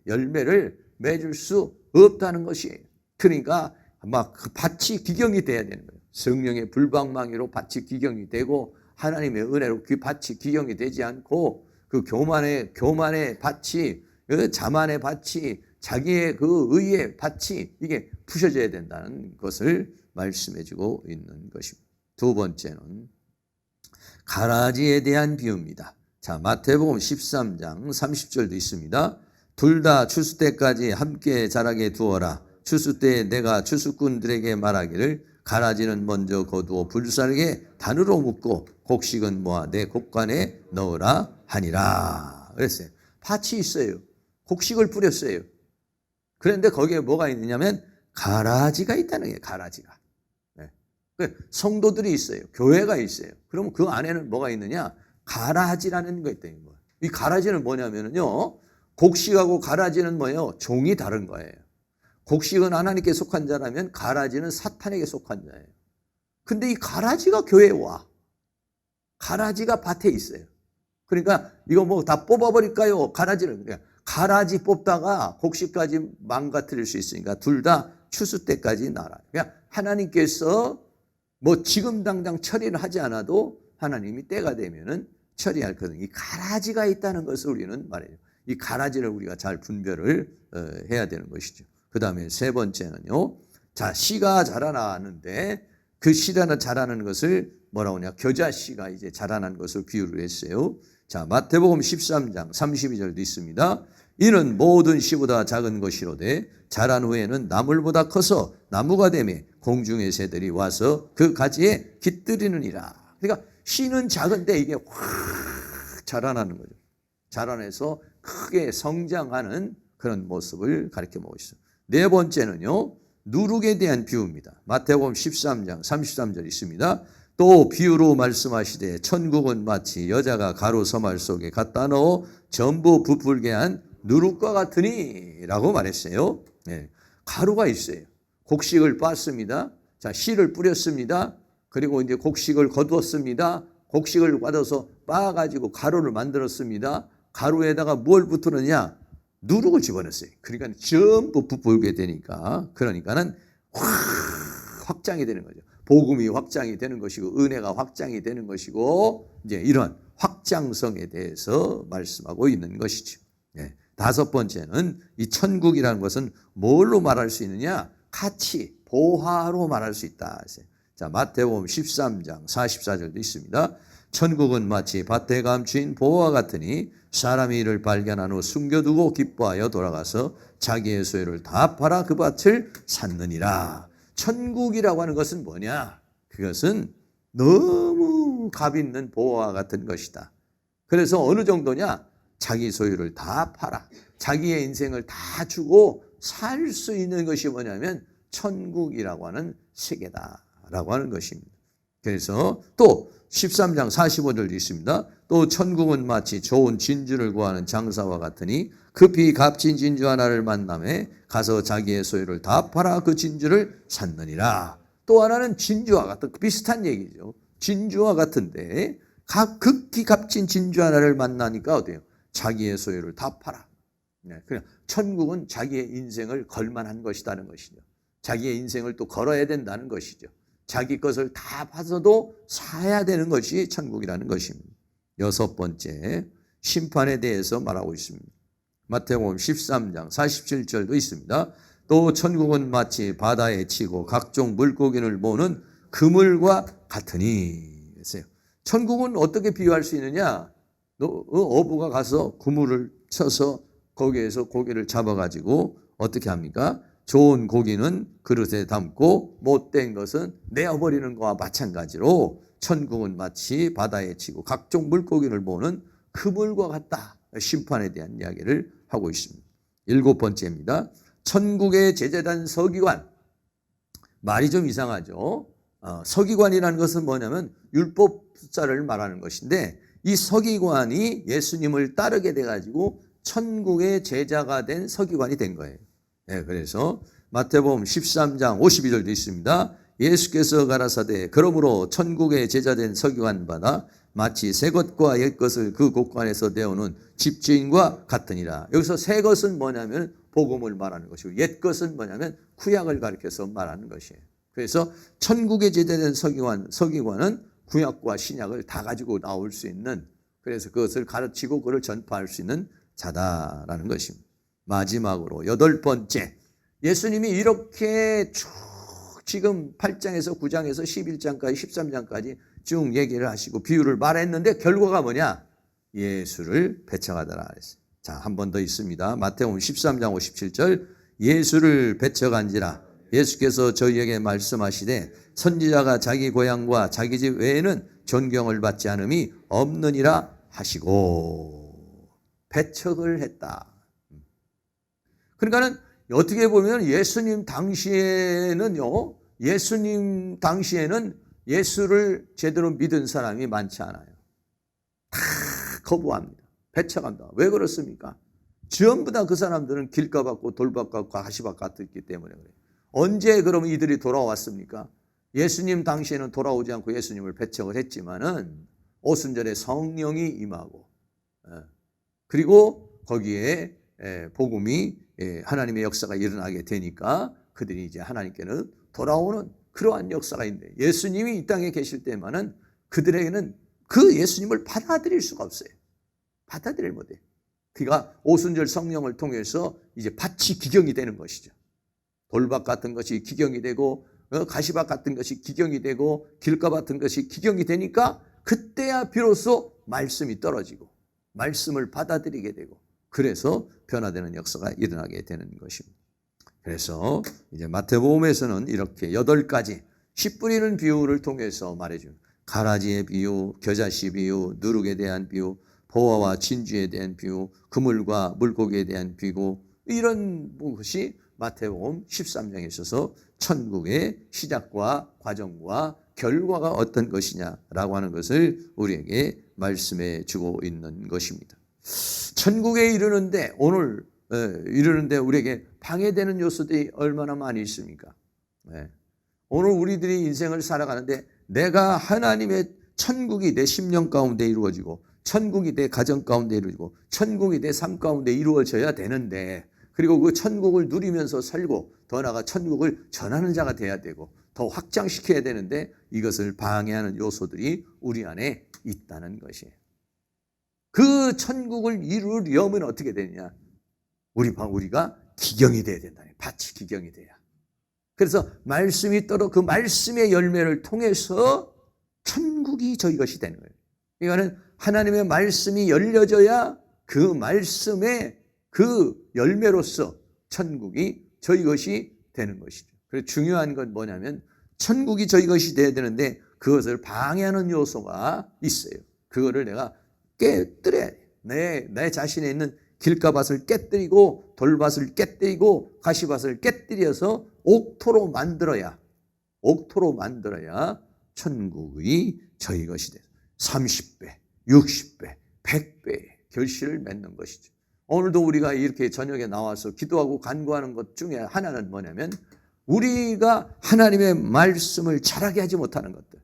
열매를 맺을 수 없다는 것이에요. 그러니까 막 그 밭이 기경이 돼야 되는 거예요. 성령의 불방망이로 밭이 기경이 되고 하나님의 은혜로 그 밭이 기경이 되지 않고 그 교만의 밭이 그 자만의 밭이 자기의 그 의의 밭이 이게 부셔져야 된다는 것을 말씀해주고 있는 것입니다. 두 번째는 가라지에 대한 비유입니다. 자, 마태복음 13장 30절도 있습니다. 둘 다 추수 때까지 함께 자라게 두어라. 추수 때에 내가 추수꾼들에게 말하기를 가라지는 먼저 거두어 불사르게 단으로 묶고 곡식은 모아 내 곡간에 넣으라 하니라. 그랬어요. 밭이 있어요. 곡식을 뿌렸어요. 그런데 거기에 뭐가 있느냐면 가라지가 있다는 거예요. 가라지가. 네. 성도들이 있어요. 교회가 있어요. 그럼 그 안에는 뭐가 있느냐? 가라지라는 거 있다. 이 가라지는 뭐냐면요. 곡식하고 가라지는 뭐예요? 종이 다른 거예요. 곡식은 하나님께 속한 자라면 가라지는 사탄에게 속한 자예요. 근데 이 가라지가 교회에 와. 가라지가 밭에 있어요. 그러니까 이거 뭐 다 뽑아버릴까요? 가라지를. 그러니까 가라지 뽑다가 곡식까지 망가뜨릴 수 있으니까 둘 다 추수 때까지 놔라. 그러니까 하나님께서 뭐 지금 당장 처리를 하지 않아도 하나님이 때가 되면은 처리할 거든. 이 가라지가 있다는 것을 우리는 말해요. 이 가라지를 우리가 잘 분별을 해야 되는 것이죠. 그 다음에 세 번째는요. 자, 씨가 자라나는데 그 씨가 자라는 것을 뭐라고 하냐. 겨자씨가 이제 자라난 것을 비유를 했어요. 자, 마태복음 13장 32절도 있습니다. 이는 모든 씨보다 작은 것이로되 자란 후에는 나물보다 커서 나무가 되매 공중의 새들이 와서 그 가지에 깃들이느니라. 그러니까 씨는 작은데 이게 확 자라나는 거죠. 자라나서 크게 성장하는 그런 모습을 가리켜 보고 있어요. 네 번째는요. 누룩에 대한 비유입니다. 마태복음 13장 33절 있습니다. 또 비유로 말씀하시되 천국은 마치 여자가 가루 서말 속에 갖다 넣어 전부 부풀게 한 누룩과 같으니 라고 말했어요. 네. 가루가 있어요. 곡식을 빻습니다. 자, 씨를 뿌렸습니다. 그리고 이제 곡식을 거두었습니다. 곡식을 받아서 빻아가지고 가루를 만들었습니다. 가루에다가 뭘 붙으느냐? 누룩을 집어넣었어요. 그러니까 전부 부풀게 되니까, 그러니까는 확장이 되는 거죠. 복음이 확장이 되는 것이고, 은혜가 확장이 되는 것이고, 이제 이런 확장성에 대해서 말씀하고 있는 것이죠. 네. 다섯 번째는 이 천국이라는 것은 뭘로 말할 수 있느냐? 가치, 보화로 말할 수 있다. 자, 마태복음 13장 44절도 있습니다. 천국은 마치 밭에 감추인 보화 같으니 사람이 이를 발견한 후 숨겨두고 기뻐하여 돌아가서 자기의 소유를 다 팔아 그 밭을 샀느니라. 천국이라고 하는 것은 뭐냐? 그것은 너무 값 있는 보화 같은 것이다. 그래서 어느 정도냐? 자기 소유를 다 팔아. 자기의 인생을 다 주고 살 수 있는 것이 뭐냐면 천국이라고 하는 세계다라고 하는 것입니다. 그래서 또 13장 45절도 있습니다. 또 천국은 마치 좋은 진주를 구하는 장사와 같으니 급히 값진 진주 하나를 만남에 가서 자기의 소유를 다 팔아 그 진주를 샀느니라. 또 하나는 진주와 같은 비슷한 얘기죠. 진주와 같은데 극히 값진 진주 하나를 만나니까 어때요? 자기의 소유를 다 팔아. 네, 그냥 천국은 자기의 인생을 걸만한 것이라는 것이죠. 자기의 인생을 또 걸어야 된다는 것이죠. 자기 것을 다 파서도 사야 되는 것이 천국이라는 것입니다. 여섯 번째, 심판에 대해서 말하고 있습니다. 마태복음 13장 47절도 있습니다. 또 천국은 마치 바다에 치고 각종 물고기를 모으는 그물과 같으니. 그랬어요. 천국은 어떻게 비유할 수 있느냐? 어부가 가서 그물을 쳐서 거기에서 고기를 잡아가지고 어떻게 합니까? 좋은 고기는 그릇에 담고 못된 것은 내어버리는 것과 마찬가지로 천국은 마치 바다에 치고 각종 물고기를 모으는 그물과 같다. 심판에 대한 이야기를 하고 있습니다. 일곱 번째입니다. 천국의 제재단 서기관. 말이 좀 이상하죠. 서기관이라는 것은 뭐냐면 율법자를 말하는 것인데 이 서기관이 예수님을 따르게 돼가지고 천국의 제자가 된 서기관이 된 거예요. 네, 그래서 마태복음 13장 52절도 있습니다. 예수께서 가라사대 그러므로 천국의 제자된 서기관 받아 마치 새 것과 옛 것을 그 곳간에서 내어오는 집주인과 같으니라. 여기서 새 것은 뭐냐면 복음을 말하는 것이고 옛 것은 뭐냐면 구약을 가리켜서 말하는 것이에요. 그래서 천국의 제자된 서기관은 구약과 신약을 다 가지고 나올 수 있는, 그래서 그것을 가르치고 그걸 전파할 수 있는 자다라는 것입니다. 마지막으로 여덟 번째, 예수님이 이렇게 쭉 지금 8장에서 9장에서 11장까지 13장까지 쭉 얘기를 하시고 비유를 말했는데 결과가 뭐냐? 예수를 배척하더라 그랬어요. 자, 한 번 더 있습니다. 마태복음 13장 57절, 예수를 배척한지라 예수께서 저희에게 말씀하시되 선지자가 자기 고향과 자기 집 외에는 존경을 받지 않음이 없느니라 하시고, 배척을 했다. 그러니까는 어떻게 보면 예수님 당시에는 예수를 제대로 믿은 사람이 많지 않아요. 다 거부합니다. 배척한다. 왜 그렇습니까? 전부 다 그 사람들은 길가 같고 돌밭 같고 가시밭 같았기 때문에 그래요. 언제 그러면 이들이 돌아왔습니까? 예수님 당시에는 돌아오지 않고 예수님을 배척을 했지만은 오순절에 성령이 임하고, 그리고 거기에 복음이 하나님의 역사가 일어나게 되니까 그들이 이제 하나님께는 돌아오는 그러한 역사가 있는데, 예수님이 이 땅에 계실 때만은 그들에게는 그 예수님을 받아들일 수가 없어요. 받아들일 못해. 그가 오순절 성령을 통해서 이제 밭이 기경이 되는 것이죠. 돌밭 같은 것이 기경이 되고 가시밭 같은 것이 기경이 되고 길가 같은 것이 기경이 되니까 그때야 비로소 말씀이 떨어지고 말씀을 받아들이게 되고, 그래서 변화되는 역사가 일어나게 되는 것입니다. 그래서 이제 마태복음에서는 이렇게 8가지 씨 뿌리는 비유를 통해서 말해줍니다. 가라지의 비유, 겨자씨 비유, 누룩에 대한 비유, 보화와 진주에 대한 비유, 그물과 물고기에 대한 비유, 이런 것이 마태복음 13장에 있어서 천국의 시작과 과정과 결과가 어떤 것이냐라고 하는 것을 우리에게 말씀해 주고 있는 것입니다. 천국에 이르는데 우리에게 방해되는 요소들이 얼마나 많이 있습니까? 오늘 우리들이 인생을 살아가는데 내가 하나님의 천국이 내 심령 가운데 이루어지고 천국이 내 가정 가운데 이루어지고 천국이 내 삶 가운데 이루어져야 되는데, 그리고 그 천국을 누리면서 살고 더 나아가 천국을 전하는 자가 돼야 되고 더 확장시켜야 되는데 이것을 방해하는 요소들이 우리 안에 있다는 것이에요. 그 천국을 이루려면 어떻게 되느냐? 우리가 기경이 돼야 된다. 밭이 기경이 돼야. 그래서 말씀이 떨어 그 말씀의 열매를 통해서 천국이 저희 것이 되는 거예요. 이거는 하나님의 말씀이 열려져야 그 말씀의 그 열매로서 천국이 저희 것이 되는 것이죠. 그래서 중요한 건 뭐냐면 천국이 저희 것이 돼야 되는데 그것을 방해하는 요소가 있어요. 그거를 내가 깨뜨려야 돼. 내 자신에 있는 길가밭을 깨뜨리고 돌밭을 깨뜨리고 가시밭을 깨뜨려서 옥토로 만들어야 천국이 저희 것이 돼요. 30배, 60배, 100배의 결실을 맺는 것이죠. 오늘도 우리가 이렇게 저녁에 나와서 기도하고 간구하는 것 중에 하나는 뭐냐면 우리가 하나님의 말씀을 자라게 하지 못하는 것들.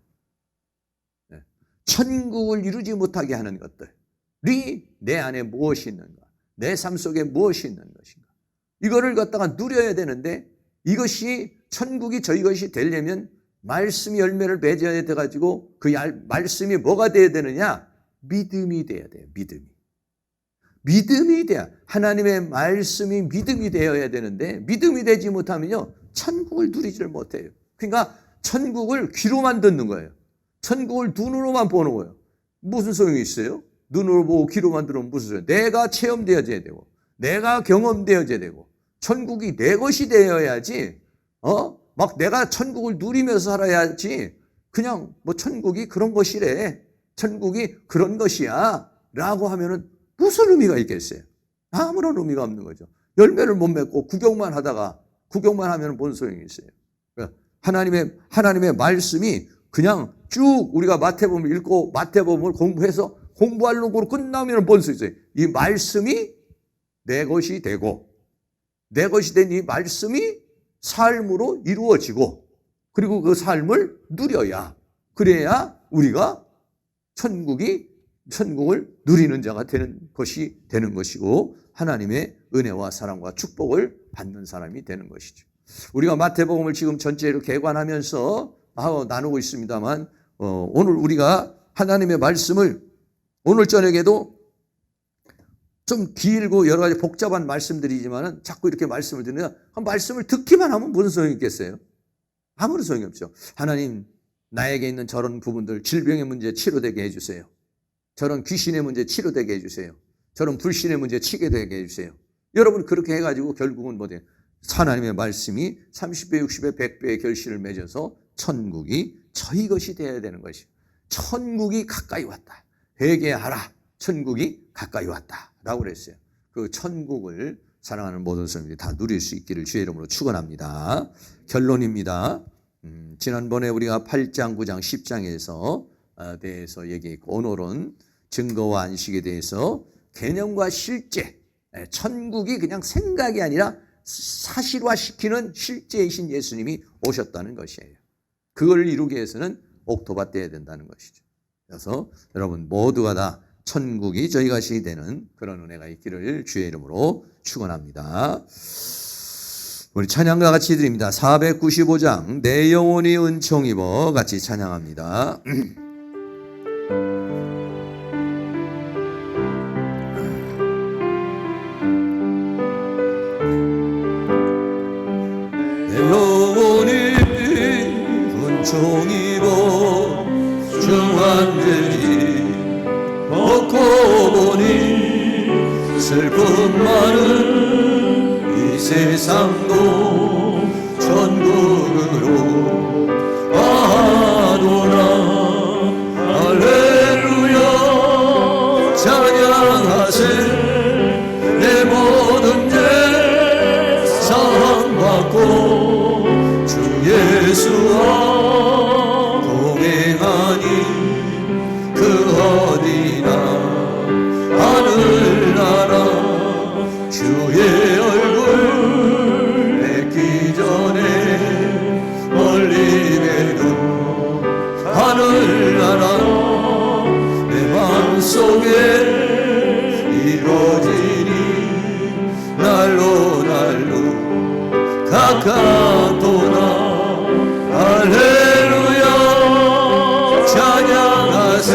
천국을 이루지 못하게 하는 것들이 내 안에 무엇이 있는가, 내 삶 속에 무엇이 있는 것인가, 이거를 갖다가 누려야 되는데, 이것이 천국이 저희 것이 되려면 말씀이 열매를 맺어야 돼가지고 그 말씀이 뭐가 돼야 되느냐? 믿음이 돼야 돼요. 믿음이 돼야, 하나님의 말씀이 믿음이 되어야 되는데, 믿음이 되지 못하면요 천국을 누리지를 못해요. 그러니까 천국을 귀로만 듣는 거예요. 천국을 눈으로만 보는 거예요. 무슨 소용이 있어요? 눈으로 보고 귀로만 들으면 무슨 소용? 내가 체험되어져야 되고, 내가 경험되어져야 되고, 천국이 내 것이 되어야지, 막 내가 천국을 누리면서 살아야지, 그냥 뭐 천국이 그런 것이래, 천국이 그런 것이야 라고 하면은 무슨 의미가 있겠어요? 아무런 의미가 없는 거죠. 열매를 못 맺고 구경만 하면 뭔 소용이 있어요? 그러니까 하나님의 말씀이 그냥 쭉 우리가 마태복음을 읽고 마태복음을 공부해서 공부하려고 끝나면 뭔 소용이 있어요? 이 말씀이 내 것이 되고, 내 것이 된 이 말씀이 삶으로 이루어지고, 그리고 그 삶을 누려야, 그래야 우리가 천국을 누리는 자가 되는 것이고, 하나님의 은혜와 사랑과 축복을 받는 사람이 되는 것이죠. 우리가 마태복음을 지금 전체로 개관하면서 나누고 있습니다만, 오늘 우리가 하나님의 말씀을, 오늘 저녁에도 좀 길고 여러 가지 복잡한 말씀들이지만 자꾸 이렇게 말씀을 듣는, 말씀을 듣기만 하면 무슨 소용이 있겠어요? 아무런 소용이 없죠. 하나님, 나에게 있는 저런 부분들, 질병의 문제 치료되게 해주세요. 저런 귀신의 문제 치료되게 해주세요. 저런 불신의 문제 치료되게 해주세요. 여러분, 그렇게 해가지고 결국은 뭐돼요? 하나님의 말씀이 30배, 60배, 100배의 결실을 맺어서 천국이 저희 것이 되어야 되는 것이에요. 천국이 가까이 왔다. 회개하라. 천국이 가까이 왔다. 라고 그랬어요. 그 천국을 사랑하는 모든 사람들이 다 누릴 수 있기를 주의 이름으로 축원합니다. 결론입니다. 지난번에 우리가 8장, 9장, 10장에서 대해서 얘기했고, 오늘은 증거와 안식에 대해서 개념과 실제, 천국이 그냥 생각이 아니라 사실화시키는 실제이신 예수님이 오셨다는 것이에요. 그걸 이루기 위해서는 옥토바 떼야 된다는 것이죠. 그래서 여러분 모두가 다 천국이 저희 것이 되는 그런 은혜가 있기를 주의 이름으로 축원합니다. 우리 찬양과 같이 드립니다. 495장 내 영혼이 은총 입어 같이 찬양합니다. 내 영혼이 은총 입어 중환들이 벗고 보니 슬픔 많은 이 세상도 천국으로 아도나 할렐루야 찬양하세 내 모든 죄 사함받고 주 예수와 동행하니 그 어디나 하늘나라 주의 얼굴 뵙기 전에 멀리 뵈도 하늘나라 내 마음속에 이루어지니 날로 가깝도나 할렐루야 찬양하세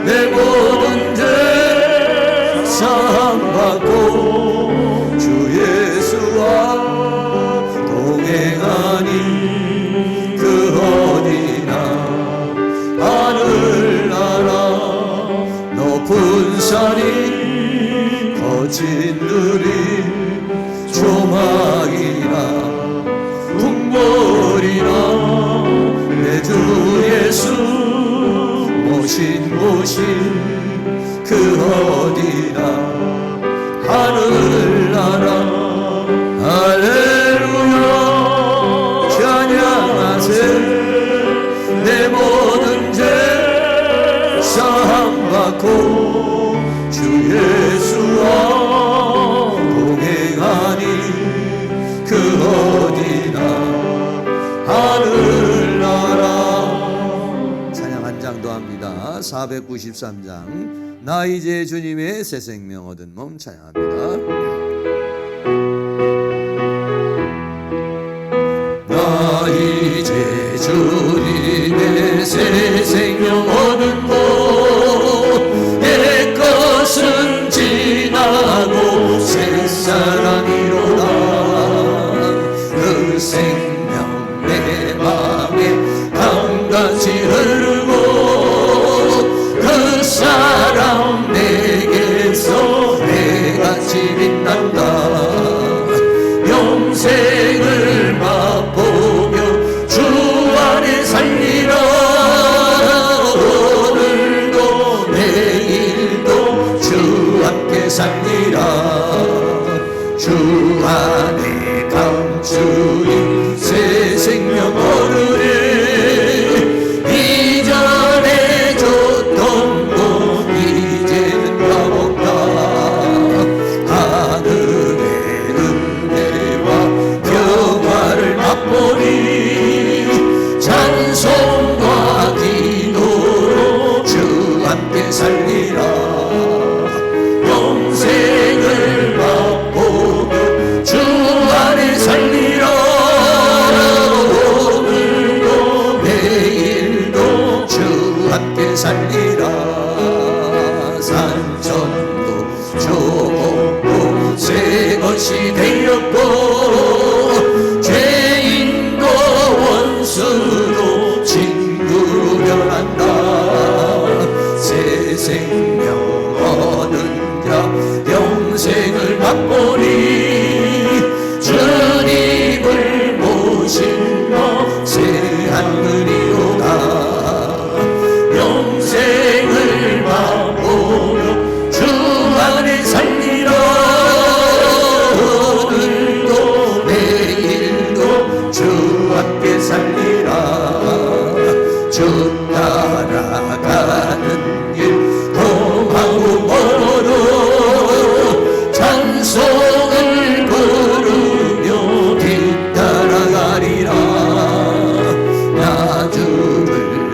내 모든 죄 사함받고 주 예수와 동행하니 그 어디나 하늘나라 높은 산이 거친 들이 조막이나 궁궐이나 내 주 예수 모신 곳이 그 어디나 하늘나라 할렐루야 찬양하세 내 모든 죄 사함받고 주 예수와 동행하니 그 어디나 하늘나라 찬양 한 장 더 합니다. 493장 나 이제 주님의 새 생명 얻은 몸 찬양합니다. 나 이제 주님의 새 생명 얻은 몸 옛 것은 지나고 새 사람이로다. 그 생명 내 맘에 강같이 흐르고 그 사랑 내게서 매같이 빛난다. 영생을 맛보며 주 안에 살리라. 오늘도 내일도 주 함께 살리라. 주 안에 감추인 새 생명 얻으리. 이전에 줬던 것 이제는 값없다. 하늘의 은혜와 평화를 맛보니 찬송과 기도로 주 함께 살리라. 영생을 맛보며 주 안에 살리라. 오늘도 내일도 주 함께 살리라. 산천도 좁고 새 것이 되었고 죄인도 원수도 친구 변한다. 새 생명 얻은 자 영생을 맛보니 주님을 모시며 새 하늘이로다. 영생을 맛보며 주 안에 살리라. 오늘도 내일도 주 함께 살리라. 주 따라가는 길 험하고 멀어도 찬송을 부르며 뒤따라가리라. 나 주를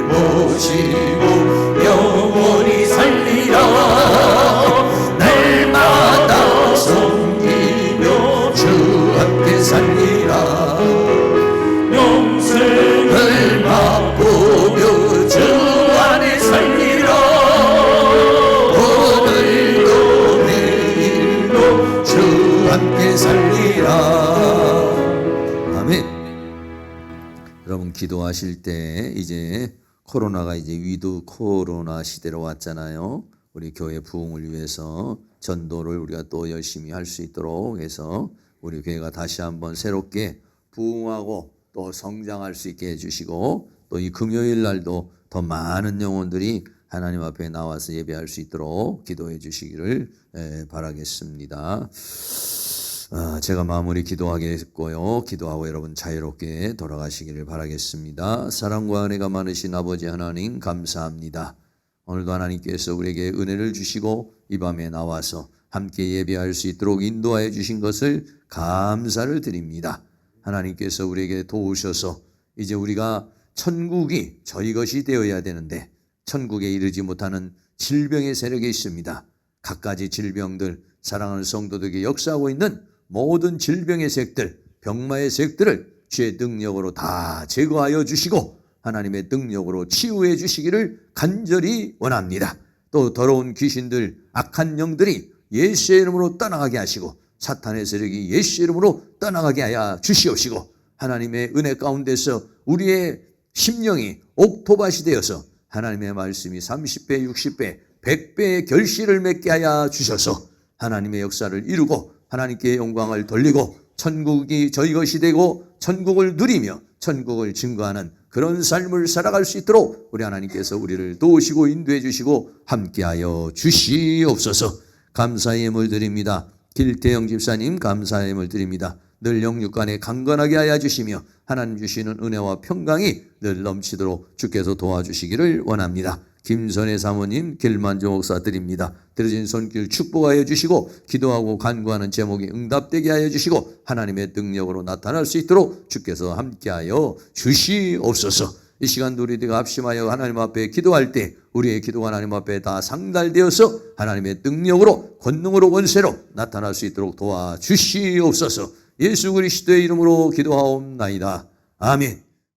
모시고 영원히 살리라. 날마다 섬기며 주 함께 살리라. 영생을 맛보며 주 안에 살리라. 오늘도 내일도 주 함께 살리라. 아멘. 여러분 기도하실 때 이제 코로나가 이제 위드 코로나 시대로 왔잖아요. 우리 교회 부흥을 위해서 전도를 우리가 또 열심히 할 수 있도록 해서 우리 교회가 다시 한번 새롭게 부흥하고 또 성장할 수 있게 해주시고 또 이 금요일 날도 더 많은 영혼들이 하나님 앞에 나와서 예배할 수 있도록 기도해 주시기를 바라겠습니다. 제가 마무리 기도하겠고요. 기도하고 여러분 자유롭게 돌아가시기를 바라겠습니다. 사랑과 은혜가 많으신 아버지 하나님 감사합니다. 오늘도 하나님께서 우리에게 은혜를 주시고 이 밤에 나와서 함께 예배할 수 있도록 인도하여 주신 것을 감사를 드립니다. 하나님께서 우리에게 도우셔서 이제 우리가 천국이 저희 것이 되어야 되는데 천국에 이르지 못하는 질병의 세력이 있습니다. 갖가지 질병들, 사랑하는 성도들에게 역사하고 있는 모든 질병의 색들, 병마의 색들을 주의 능력으로 다 제거하여 주시고 하나님의 능력으로 치유해 주시기를 간절히 원합니다. 또 더러운 귀신들, 악한 영들이 예수의 이름으로 떠나가게 하시고 사탄의 세력이 예수의 이름으로 떠나가게 하여 주시옵시고 하나님의 은혜 가운데서 우리의 심령이 옥토밭이 되어서 하나님의 말씀이 30배, 60배, 100배의 결실을 맺게 하여 주셔서 하나님의 역사를 이루고 하나님께 영광을 돌리고 천국이 저희 것이 되고 천국을 누리며 천국을 증거하는 그런 삶을 살아갈 수 있도록 우리 하나님께서 우리를 도우시고 인도해 주시고 함께하여 주시옵소서. 감사의 예물 드립니다. 길태영 집사님 감사의 예물 드립니다. 늘 영육간에 강건하게 하여 주시며 하나님 주시는 은혜와 평강이 늘 넘치도록 주께서 도와주시기를 원합니다. 김선혜 사모님 길만조 목사 드립니다. 들어진 손길 축복하여 주시고 기도하고 간구하는 제목이 응답되게 하여 주시고 하나님의 능력으로 나타날 수 있도록 주께서 함께하여 주시옵소서. 이 시간도 우리가 합심하여 하나님 앞에 기도할 때 우리의 기도가 하나님 앞에 다 상달되어서 하나님의 능력으로 권능으로 권세로 나타날 수 있도록 도와주시옵소서. 예수 그리스도의 이름으로 기도하옵나이다. 아멘.